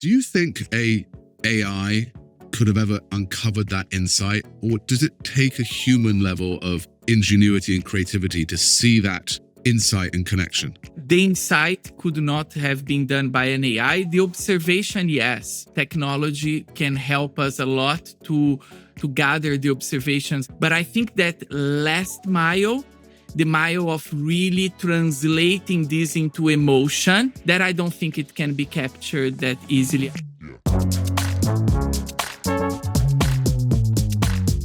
Do you think a AI could have ever uncovered that insight, or does it take a human level of ingenuity and creativity to see that insight and connection? The insight could not have been done by an AI. The observation, yes. Technology can help us a lot to gather the observations. But I think that last mile, the mile of really translating this into emotion, that I don't think it can be captured that easily.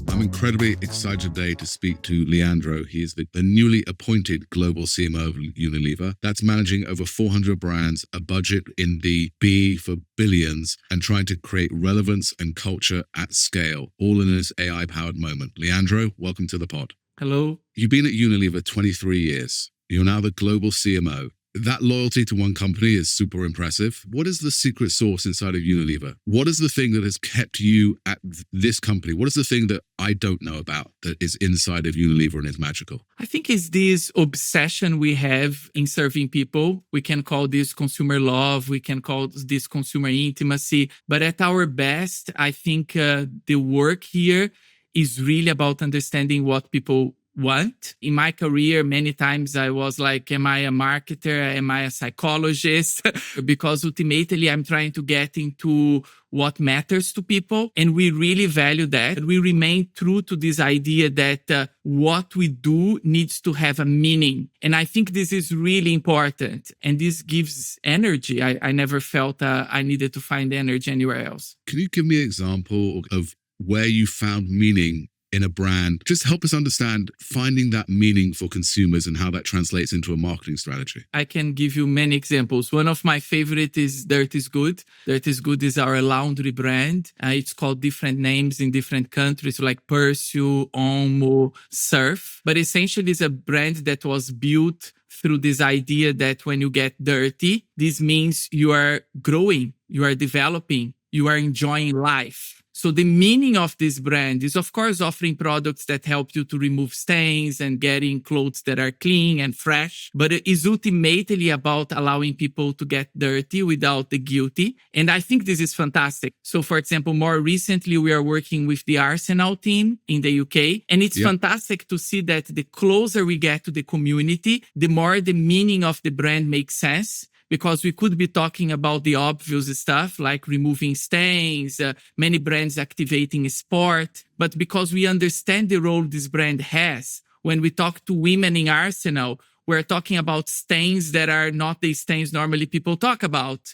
I'm incredibly excited today to speak to Leandro. He is the newly appointed Global CMO of Unilever. That's managing over 400 brands, a budget in the B for billions, and trying to create relevance and culture at scale, all in this AI-powered moment. Leandro, welcome to the pod. Hello. You've been at Unilever 23 years. You're now the Global CMO. That loyalty to one company is super impressive. What is the secret sauce inside of Unilever? What is the thing that has kept you at this company? What is the thing that I don't know about that is inside of Unilever and is magical? I think it's this obsession we have in serving people. We can call this consumer love. We can call this consumer intimacy. But at our best, I think the work here is really about understanding what people want. In my career, many times I was like, am I a marketer? Am I a psychologist? Because ultimately I'm trying to get into what matters to people. And we really value that. We remain true to this idea that what we do needs to have a meaning. And I think this is really important. And this gives energy. I never felt I needed to find energy anywhere else. Can you give me an example of where you found meaning in a brand? Just help us understand finding that meaning for consumers and how that translates into a marketing strategy. I can give you many examples. One of my favorite is Dirt is Good. Dirt is Good is our laundry brand. It's called different names in different countries like Persil, Omo, Surf. But essentially it's a brand that was built through this idea that when you get dirty, this means you are growing, you are developing, you are enjoying life. So the meaning of this brand is, of course, offering products that help you to remove stains and getting clothes that are clean and fresh. But it is ultimately about allowing people to get dirty without the guilty. And I think this is fantastic. So, for example, more recently, we are working with the Arsenal team in the UK. And it's fantastic to see that the closer we get to the community, the more the meaning of the brand makes sense. Because we could be talking about the obvious stuff like removing stains, many brands activating sport. But because we understand the role this brand has, when we talk to women in Arsenal, we're talking about stains that are not the stains normally people talk about.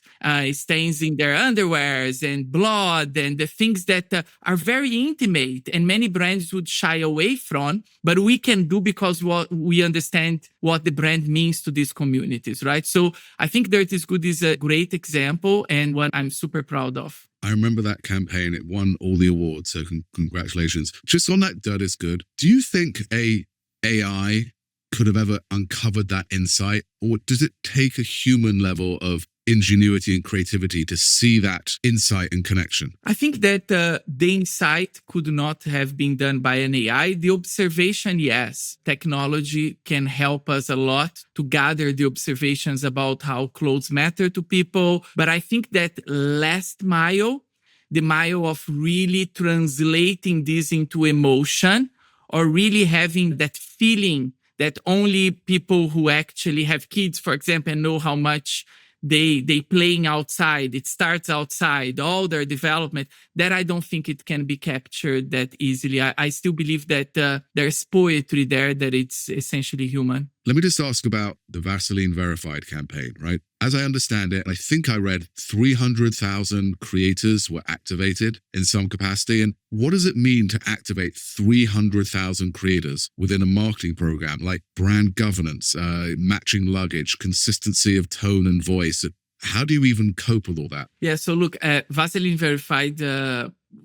Stains in their underwears and blood and the things that are very intimate and many brands would shy away from, but we can do because we understand what the brand means to these communities, right? So I think Dirt is Good is a great example and one I'm super proud of. I remember that campaign. It won all the awards, so congratulations. Just on that Dirt is Good, do you think a AI could have ever uncovered that insight, or does it take a human level of ingenuity and creativity to see that insight and connection? I think that the insight could not have been done by an AI. The observation, yes. Technology can help us a lot to gather the observations about how clothes matter to people. But I think that last mile, the mile of really translating this into emotion or really having that feeling that only people who actually have kids, for example, know how much they playing outside. It starts outside, all their development, that I don't think it can be captured that easily. I still believe that there's poetry there, that it's essentially human. Let me just ask about the Vaseline Verified campaign, right? As I understand it, I think I read 300,000 creators were activated in some capacity. And what does it mean to activate 300,000 creators within a marketing program like brand governance, matching luggage, consistency of tone and voice? How do you even cope with all that? Yeah, so look, Vaseline Verified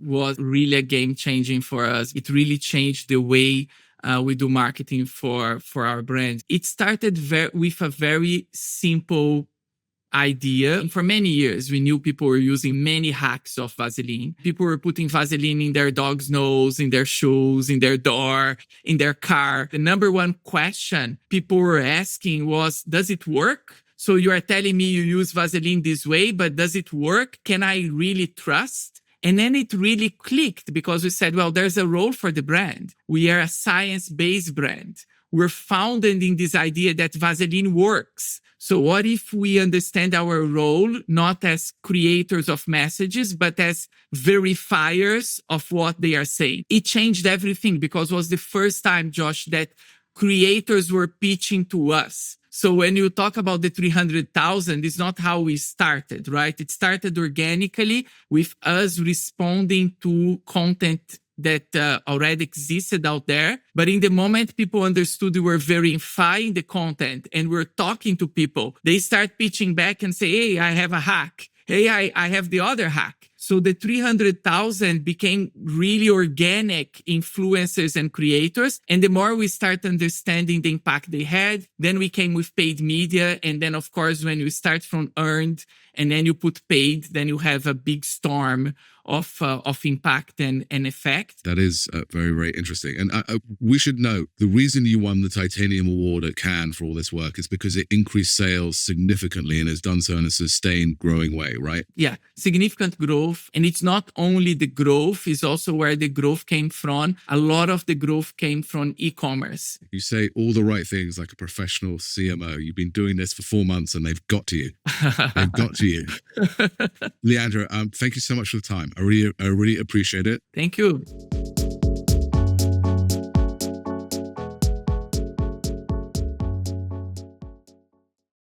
was really a game changing for us. It really changed the way we do marketing for our brand. It started with a very simple idea. And for many years, we knew people were using many hacks of Vaseline. People were putting Vaseline in their dog's nose, in their shoes, in their door, in their car. The number one question people were asking was, does it work? So you are telling me you use Vaseline this way, but does it work? Can I really trust? And then it really clicked because we said, well, there's a role for the brand. We are a science-based brand. We're founded in this idea that Vaseline works. So what if we understand our role not as creators of messages, but as verifiers of what they are saying? It changed everything because it was the first time, Josh, that creators were pitching to us. So when you talk about the 300,000, it's not how we started, right? It started organically with us responding to content that already existed out there. But in the moment people understood we were verifying the content and we're talking to people, they start pitching back and say, hey, I have a hack. Hey, I have the other hack. So the 300,000 became really organic influencers and creators. And the more we start understanding the impact they had, then we came with paid media. And then, of course, when you start from earned and then you put paid, then you have a big storm of impact and effect. That is very, very interesting. And we should note, the reason you won the Titanium Award at Cannes for all this work is because it increased sales significantly and has done so in a sustained, growing way, right? Yeah, significant growth. And it's not only the growth, it's also where the growth came from. A lot of the growth came from e-commerce. You say all the right things like a professional CMO. You've been doing this for 4 months and they've got to you. They've got to you. Leandro, thank you so much for the time. I really appreciate it. Thank you.